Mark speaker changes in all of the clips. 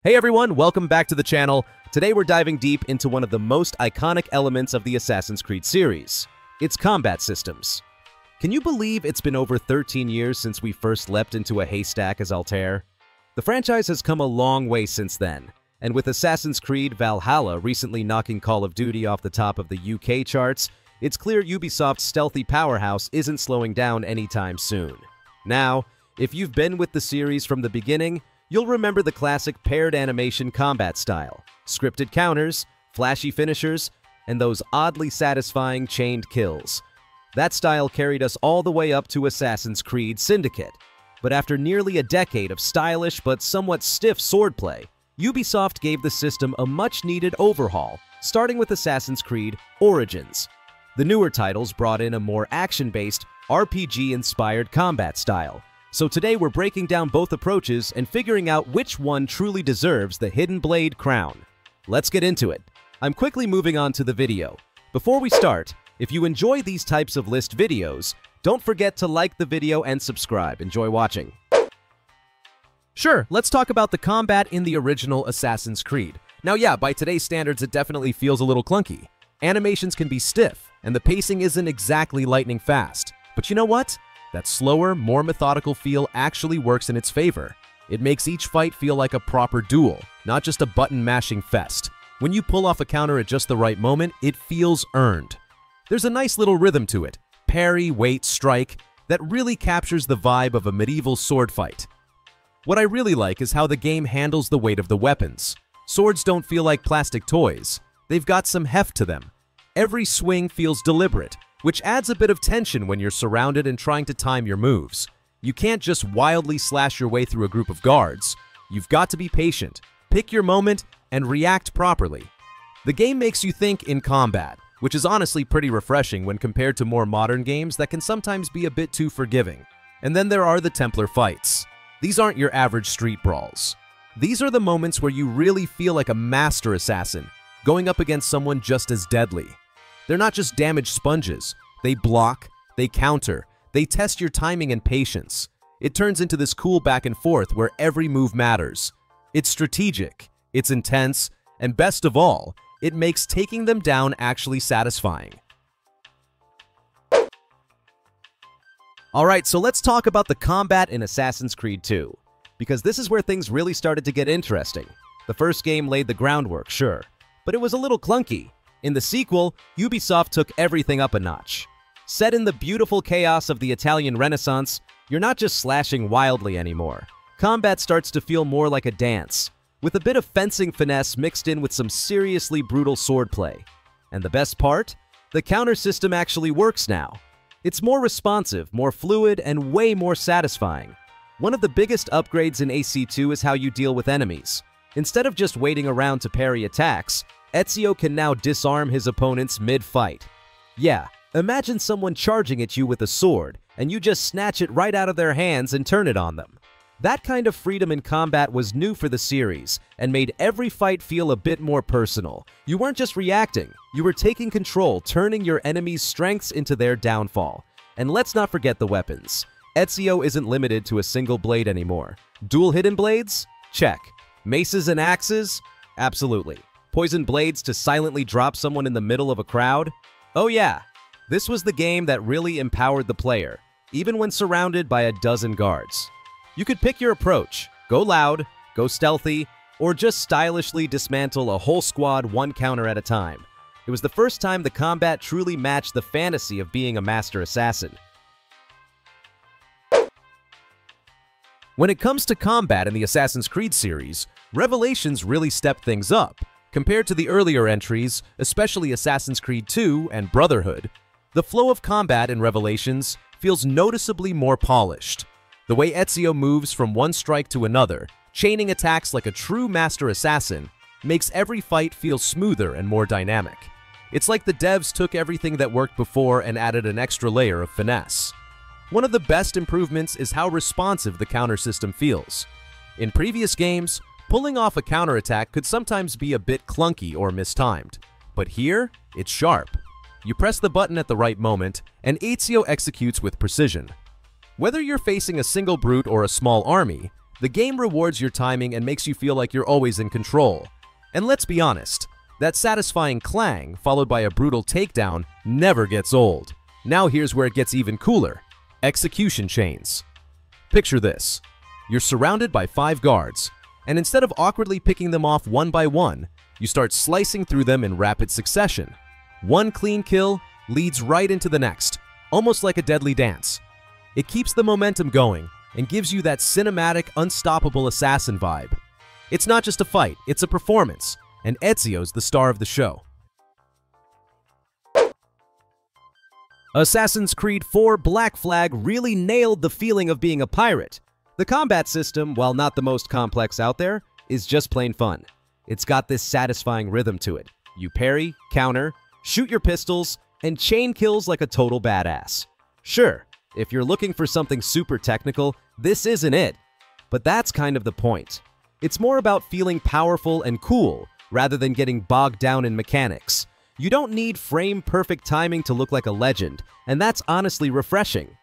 Speaker 1: Hey everyone, welcome back to the channel. Today we're diving deep into one of the most iconic elements of the Assassin's Creed series, its combat systems. Can you believe it's been over 13 years since we first leapt into a haystack as Altair? The franchise has come a long way since then, and with Assassin's Creed Valhalla recently knocking Call of Duty off the top of the UK charts, it's clear Ubisoft's stealthy powerhouse isn't slowing down anytime soon. Now, if you've been with the series from the beginning, you'll remember the classic paired animation combat style, scripted counters, flashy finishers, and those oddly satisfying chained kills. That style carried us all the way up to Assassin's Creed Syndicate. But after nearly a decade of stylish but somewhat stiff swordplay, Ubisoft gave the system a much-needed overhaul, starting with Assassin's Creed Origins. The newer titles brought in a more action-based, RPG-inspired combat style. So today we're breaking down both approaches and figuring out which one truly deserves the Hidden Blade crown. Let's get into it. I'm quickly moving on to the video. Before we start, if you enjoy these types of list videos, don't forget to like the video and subscribe. Enjoy watching. Sure, let's talk about the combat in the original Assassin's Creed. Now yeah, by today's standards it definitely feels a little clunky. Animations can be stiff, and the pacing isn't exactly lightning fast. But you know what? That slower, more methodical feel actually works in its favor. It makes each fight feel like a proper duel, not just a button-mashing fest. When you pull off a counter at just the right moment, it feels earned. There's a nice little rhythm to it, parry, wait, strike, that really captures the vibe of a medieval sword fight. What I really like is how the game handles the weight of the weapons. Swords don't feel like plastic toys. They've got some heft to them. Every swing feels deliberate, which adds a bit of tension when you're surrounded and trying to time your moves. You can't just wildly slash your way through a group of guards. You've got to be patient, pick your moment, and react properly. The game makes you think in combat, which is honestly pretty refreshing when compared to more modern games that can sometimes be a bit too forgiving. And then there are the Templar fights. These aren't your average street brawls. These are the moments where you really feel like a master assassin, going up against someone just as deadly. They're not just damage sponges. They block, they counter, they test your timing and patience. It turns into this cool back and forth where every move matters. It's strategic, it's intense, and best of all, it makes taking them down actually satisfying. Alright, so let's talk about the combat in Assassin's Creed 2, because this is where things really started to get interesting. The first game laid the groundwork, sure, but it was a little clunky. In the sequel, Ubisoft took everything up a notch. Set in the beautiful chaos of the Italian Renaissance, you're not just slashing wildly anymore. Combat starts to feel more like a dance, with a bit of fencing finesse mixed in with some seriously brutal swordplay. And the best part? The counter system actually works now. It's more responsive, more fluid, and way more satisfying. One of the biggest upgrades in AC2 is how you deal with enemies. Instead of just waiting around to parry attacks, Ezio can now disarm his opponents mid-fight. Yeah, imagine someone charging at you with a sword, and you just snatch it right out of their hands and turn it on them. That kind of freedom in combat was new for the series, and made every fight feel a bit more personal. You weren't just reacting, you were taking control, turning your enemy's strengths into their downfall. And let's not forget the weapons. Ezio isn't limited to a single blade anymore. Dual hidden blades? Check. Maces and axes? Absolutely. Poisoned blades to silently drop someone in the middle of a crowd? Oh yeah, this was the game that really empowered the player, even when surrounded by a dozen guards. You could pick your approach, go loud, go stealthy, or just stylishly dismantle a whole squad one counter at a time. It was the first time the combat truly matched the fantasy of being a master assassin. When it comes to combat in the Assassin's Creed series, Revelations really stepped things up. Compared to the earlier entries, especially Assassin's Creed 2 and Brotherhood, the flow of combat in Revelations feels noticeably more polished. The way Ezio moves from one strike to another, chaining attacks like a true master assassin, makes every fight feel smoother and more dynamic. It's like the devs took everything that worked before and added an extra layer of finesse. One of the best improvements is how responsive the counter system feels. In previous games, pulling off a counterattack could sometimes be a bit clunky or mistimed, but here, it's sharp. You press the button at the right moment, and Ezio executes with precision. Whether you're facing a single brute or a small army, The game rewards your timing and makes you feel like you're always in control. And let's be honest, that satisfying clang, followed by a brutal takedown, never gets old. Now here's where it gets even cooler. Execution chains. Picture this. You're surrounded by 5 guards, and instead of awkwardly picking them off one by one, you start slicing through them in rapid succession. One clean kill leads right into the next, almost like a deadly dance. It keeps the momentum going and gives you that cinematic, unstoppable assassin vibe. It's not just a fight, it's a performance, and Ezio's the star of the show. Assassin's Creed 4 Black Flag really nailed the feeling of being a pirate. The combat system, while not the most complex out there, is just plain fun. It's got this satisfying rhythm to it. You parry, counter, shoot your pistols, and chain kills like a total badass. Sure, if you're looking for something super technical, this isn't it. But that's kind of the point. It's more about feeling powerful and cool, rather than getting bogged down in mechanics. You don't need frame-perfect timing to look like a legend, and that's honestly refreshing.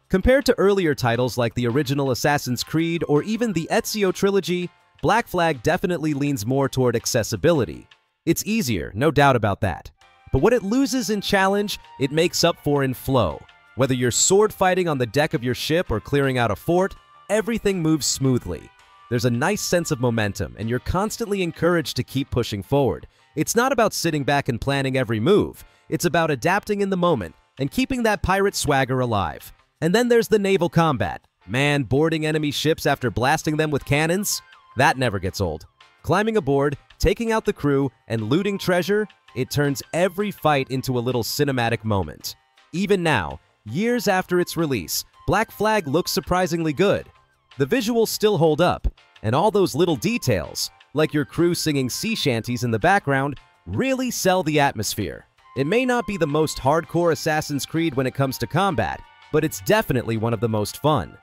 Speaker 1: Compared to earlier titles like the original Assassin's Creed or even the Ezio trilogy, Black Flag definitely leans more toward accessibility. It's easier, no doubt about that. But what it loses in challenge, it makes up for in flow. Whether you're sword fighting on the deck of your ship or clearing out a fort, everything moves smoothly. There's a nice sense of momentum, and you're constantly encouraged to keep pushing forward. It's not about sitting back and planning every move. It's about adapting in the moment and keeping that pirate swagger alive. And then there's the naval combat. Man, boarding enemy ships after blasting them with cannons? That never gets old. Climbing aboard, taking out the crew, and looting treasure, it turns every fight into a little cinematic moment. Even now, years after its release, Black Flag looks surprisingly good. The visuals still hold up, and all those little details, like your crew singing sea shanties in the background, really sell the atmosphere. It may not be the most hardcore Assassin's Creed when it comes to combat, but it's definitely one of the most fun.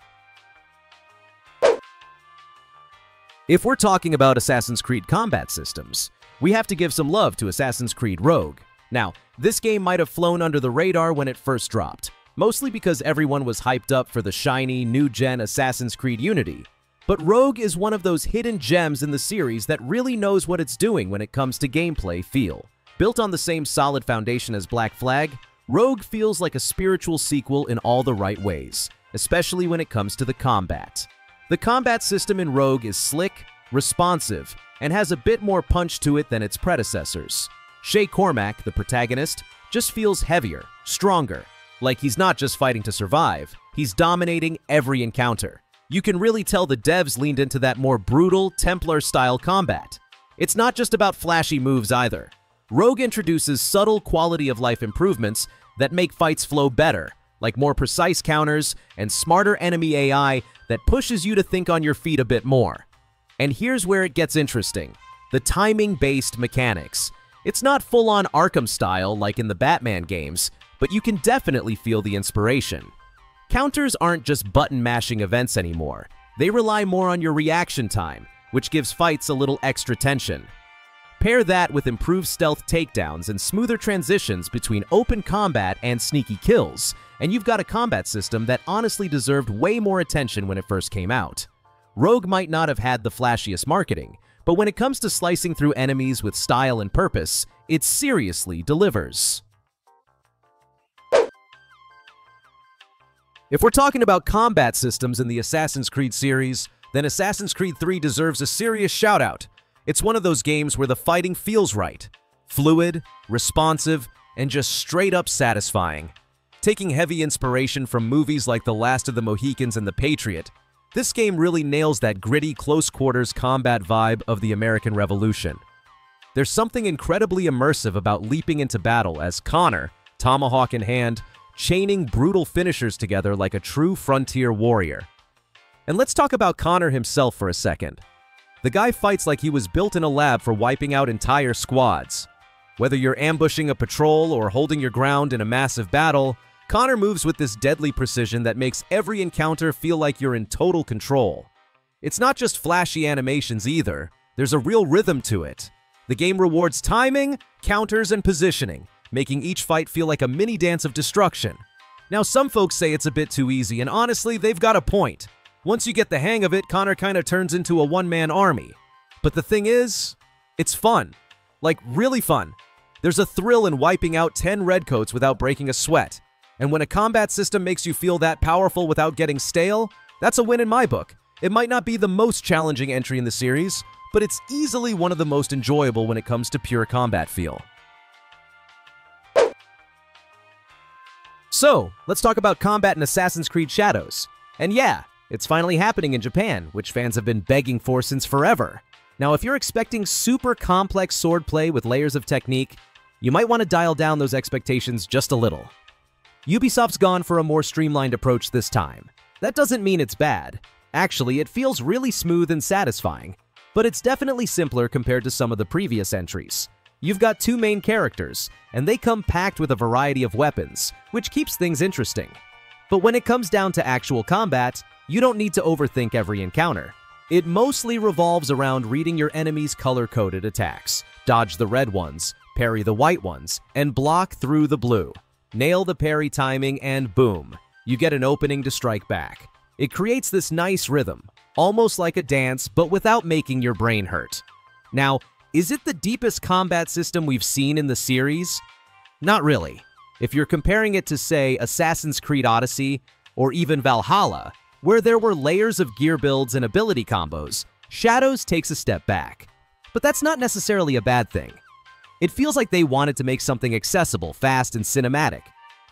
Speaker 1: If we're talking about Assassin's Creed combat systems, we have to give some love to Assassin's Creed Rogue. Now, this game might have flown under the radar when it first dropped, mostly because everyone was hyped up for the shiny, new-gen Assassin's Creed Unity. But Rogue is one of those hidden gems in the series that really knows what it's doing when it comes to gameplay feel. Built on the same solid foundation as Black Flag, Rogue feels like a spiritual sequel in all the right ways, especially when it comes to the combat. The combat system in Rogue is slick, responsive, and has a bit more punch to it than its predecessors. Shay Cormac, the protagonist, just feels heavier, stronger, like he's not just fighting to survive, he's dominating every encounter. You can really tell the devs leaned into that more brutal, Templar-style combat. It's not just about flashy moves either. Rogue introduces subtle quality-of-life improvements that make fights flow better, like more precise counters and smarter enemy AI that pushes you to think on your feet a bit more. And here's where it gets interesting. The timing-based mechanics. It's not full-on Arkham style like in the Batman games, but you can definitely feel the inspiration. Counters aren't just button-mashing events anymore. They rely more on your reaction time, which gives fights a little extra tension. Pair that with improved stealth takedowns and smoother transitions between open combat and sneaky kills, and you've got a combat system that honestly deserved way more attention when it first came out. Rogue might not have had the flashiest marketing, but when it comes to slicing through enemies with style and purpose, it seriously delivers. If we're talking about combat systems in the Assassin's Creed series, then Assassin's Creed 3 deserves a serious shout-out. It's one of those games where the fighting feels right. Fluid, responsive, and just straight-up satisfying. Taking heavy inspiration from movies like The Last of the Mohicans and The Patriot, this game really nails that gritty, close-quarters combat vibe of the American Revolution. There's something incredibly immersive about leaping into battle as Connor, tomahawk in hand, chaining brutal finishers together like a true frontier warrior. And let's talk about Connor himself for a second. The guy fights like he was built in a lab for wiping out entire squads. Whether you're ambushing a patrol or holding your ground in a massive battle, Connor moves with this deadly precision that makes every encounter feel like you're in total control. It's not just flashy animations either, there's a real rhythm to it. The game rewards timing, counters, and positioning, making each fight feel like a mini dance of destruction. Now, some folks say it's a bit too easy, and honestly, they've got a point. Once you get the hang of it, Connor kind of turns into a one-man army. But the thing is, it's fun. Like, really fun. There's a thrill in wiping out 10 redcoats without breaking a sweat. And when a combat system makes you feel that powerful without getting stale, that's a win in my book. It might not be the most challenging entry in the series, but it's easily one of the most enjoyable when it comes to pure combat feel. So, let's talk about combat in Assassin's Creed Shadows. And yeah, it's finally happening in Japan, which fans have been begging for since forever. Now, if you're expecting super complex swordplay with layers of technique, you might want to dial down those expectations just a little. Ubisoft's gone for a more streamlined approach this time. That doesn't mean it's bad. Actually, it feels really smooth and satisfying, but it's definitely simpler compared to some of the previous entries. You've got two main characters, and they come packed with a variety of weapons, which keeps things interesting. But when it comes down to actual combat, you don't need to overthink every encounter. It mostly revolves around reading your enemy's color-coded attacks, dodge the red ones, parry the white ones, and block through the blue. Nail the parry timing and boom, you get an opening to strike back. It creates this nice rhythm, almost like a dance, but without making your brain hurt. Now, is it the deepest combat system we've seen in the series? Not really. If you're comparing it to, say, Assassin's Creed Odyssey, or even Valhalla, where there were layers of gear builds and ability combos, Shadows takes a step back. But that's not necessarily a bad thing. It feels like they wanted to make something accessible, fast, and cinematic.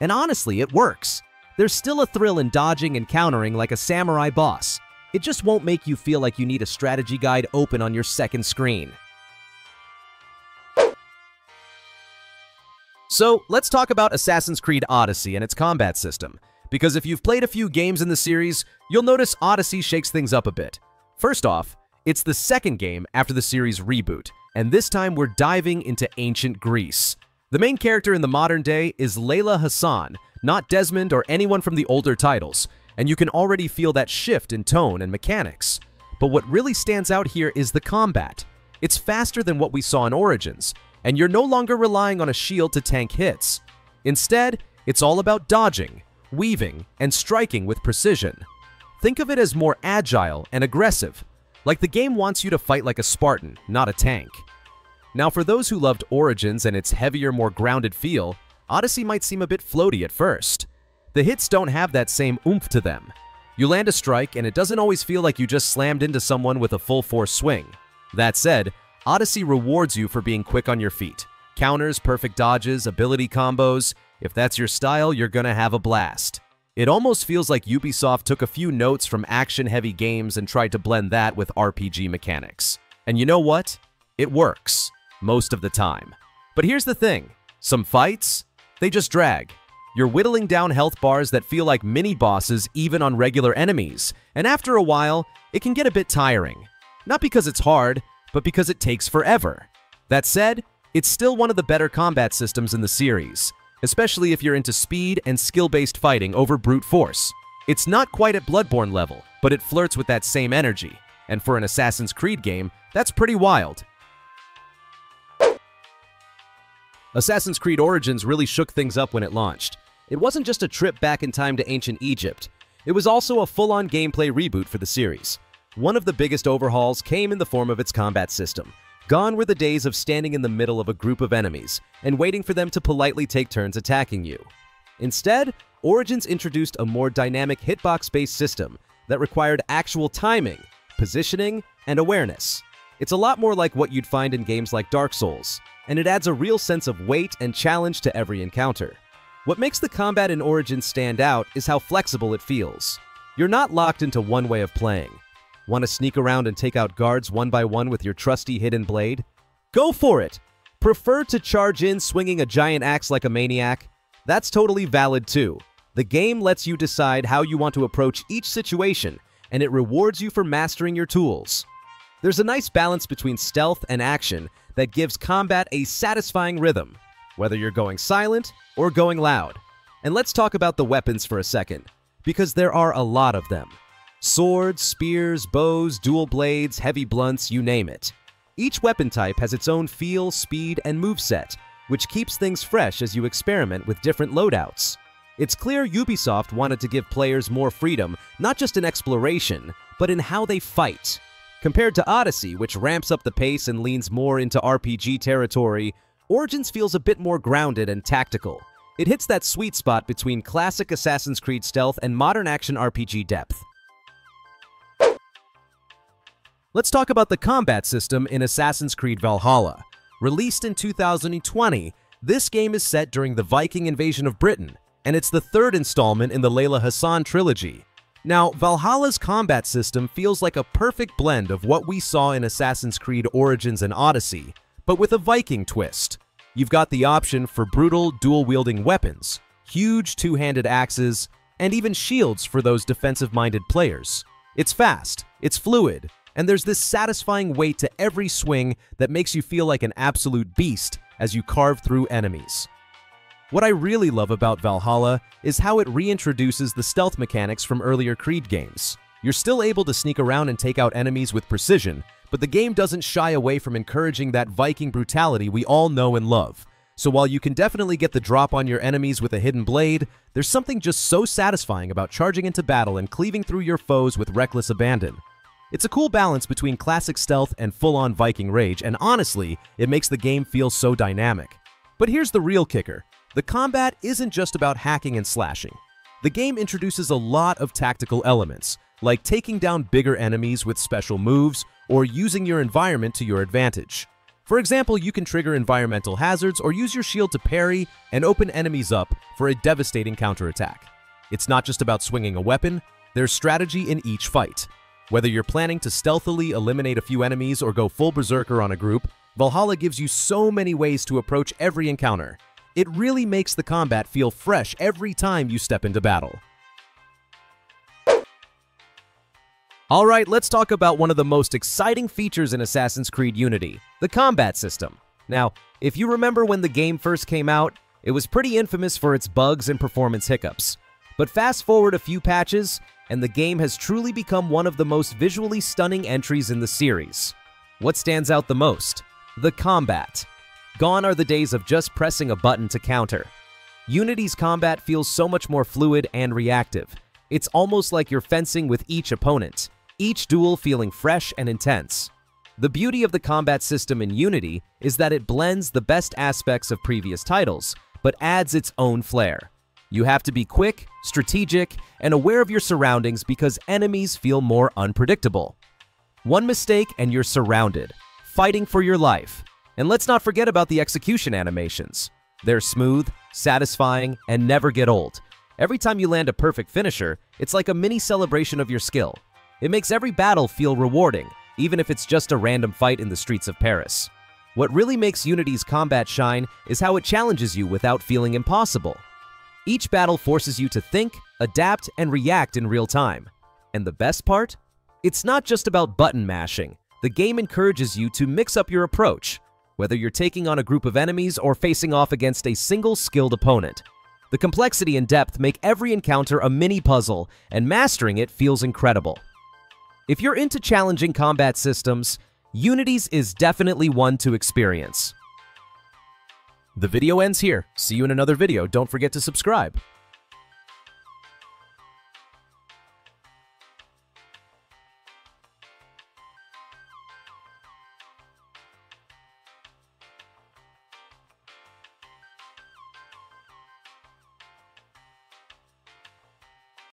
Speaker 1: And honestly, it works. There's still a thrill in dodging and countering like a samurai boss. It just won't make you feel like you need a strategy guide open on your second screen. So, let's talk about Assassin's Creed Odyssey and its combat system. Because if you've played a few games in the series, you'll notice Odyssey shakes things up a bit. First off, it's the second game after the series reboot, and this time we're diving into ancient Greece. The main character in the modern day is Layla Hassan, not Desmond or anyone from the older titles, and you can already feel that shift in tone and mechanics. But what really stands out here is the combat. It's faster than what we saw in Origins, and you're no longer relying on a shield to tank hits. Instead, it's all about dodging, weaving, and striking with precision. Think of it as more agile and aggressive, like the game wants you to fight like a Spartan, not a tank. Now, for those who loved Origins and its heavier, more grounded feel, Odyssey might seem a bit floaty at first. The hits don't have that same oomph to them. You land a strike, and it doesn't always feel like you just slammed into someone with a full-force swing. That said, Odyssey rewards you for being quick on your feet. Counters, perfect dodges, ability combos. If that's your style, you're gonna have a blast. It almost feels like Ubisoft took a few notes from action-heavy games and tried to blend that with RPG mechanics. And you know what? It works. Most of the time. But here's the thing. Some fights? They just drag. You're whittling down health bars that feel like mini-bosses even on regular enemies. And after a while, it can get a bit tiring. Not because it's hard, but because it takes forever. That said, it's still one of the better combat systems in the series, especially if you're into speed and skill-based fighting over brute force. It's not quite at Bloodborne level, but it flirts with that same energy, and for an Assassin's Creed game, that's pretty wild. Assassin's Creed Origins really shook things up when it launched. It wasn't just a trip back in time to ancient Egypt, it was also a full-on gameplay reboot for the series. One of the biggest overhauls came in the form of its combat system. Gone were the days of standing in the middle of a group of enemies and waiting for them to politely take turns attacking you. Instead, Origins introduced a more dynamic hitbox-based system that required actual timing, positioning, and awareness. It's a lot more like what you'd find in games like Dark Souls, and it adds a real sense of weight and challenge to every encounter. What makes the combat in Origins stand out is how flexible it feels. You're not locked into one way of playing. Want to sneak around and take out guards one by one with your trusty hidden blade? Go for it! Prefer to charge in swinging a giant axe like a maniac? That's totally valid too. The game lets you decide how you want to approach each situation, and it rewards you for mastering your tools. There's a nice balance between stealth and action that gives combat a satisfying rhythm, whether you're going silent or going loud. And let's talk about the weapons for a second, because there are a lot of them. Swords, spears, bows, dual blades, heavy blunts, you name it. Each weapon type has its own feel, speed, and moveset, which keeps things fresh as you experiment with different loadouts. It's clear Ubisoft wanted to give players more freedom, not just in exploration, but in how they fight. Compared to Odyssey, which ramps up the pace and leans more into RPG territory, Origins feels a bit more grounded and tactical. It hits that sweet spot between classic Assassin's Creed stealth and modern action RPG depth. Let's talk about the combat system in Assassin's Creed Valhalla. Released in 2020, this game is set during the Viking invasion of Britain, and it's the third installment in the Layla Hassan trilogy. Now, Valhalla's combat system feels like a perfect blend of what we saw in Assassin's Creed Origins and Odyssey, but with a Viking twist. You've got the option for brutal, dual-wielding weapons, huge two-handed axes, and even shields for those defensive-minded players. It's fast, it's fluid, and there's this satisfying weight to every swing that makes you feel like an absolute beast as you carve through enemies. What I really love about Valhalla is how it reintroduces the stealth mechanics from earlier Creed games. You're still able to sneak around and take out enemies with precision, but the game doesn't shy away from encouraging that Viking brutality we all know and love. So while you can definitely get the drop on your enemies with a hidden blade, there's something just so satisfying about charging into battle and cleaving through your foes with reckless abandon. It's a cool balance between classic stealth and full-on Viking rage, and honestly, it makes the game feel so dynamic. But here's the real kicker. The combat isn't just about hacking and slashing. The game introduces a lot of tactical elements, like taking down bigger enemies with special moves or using your environment to your advantage. For example, you can trigger environmental hazards or use your shield to parry and open enemies up for a devastating counterattack. It's not just about swinging a weapon, there's strategy in each fight. Whether you're planning to stealthily eliminate a few enemies or go full berserker on a group, Valhalla gives you so many ways to approach every encounter. It really makes the combat feel fresh every time you step into battle. Alright, let's talk about one of the most exciting features in Assassin's Creed Unity, the combat system. Now, if you remember when the game first came out, it was pretty infamous for its bugs and performance hiccups. But fast forward a few patches, and the game has truly become one of the most visually stunning entries in the series. What stands out the most? The combat. Gone are the days of just pressing a button to counter. Unity's combat feels so much more fluid and reactive. It's almost like you're fencing with each opponent, each duel feeling fresh and intense. The beauty of the combat system in Unity is that it blends the best aspects of previous titles, but adds its own flair. You have to be quick, strategic, and aware of your surroundings because enemies feel more unpredictable. One mistake and you're surrounded, fighting for your life. And let's not forget about the execution animations. They're smooth, satisfying, and never get old. Every time you land a perfect finisher, it's like a mini celebration of your skill. It makes every battle feel rewarding, even if it's just a random fight in the streets of Paris. What really makes Unity's combat shine is how it challenges you without feeling impossible. Each battle forces you to think, adapt, and react in real time. And the best part? It's not just about button mashing. The game encourages you to mix up your approach, whether you're taking on a group of enemies or facing off against a single skilled opponent. The complexity and depth make every encounter a mini puzzle, and mastering it feels incredible. If you're into challenging combat systems, Unity's is definitely one to experience. The video ends here. See you in another video. Don't forget to subscribe.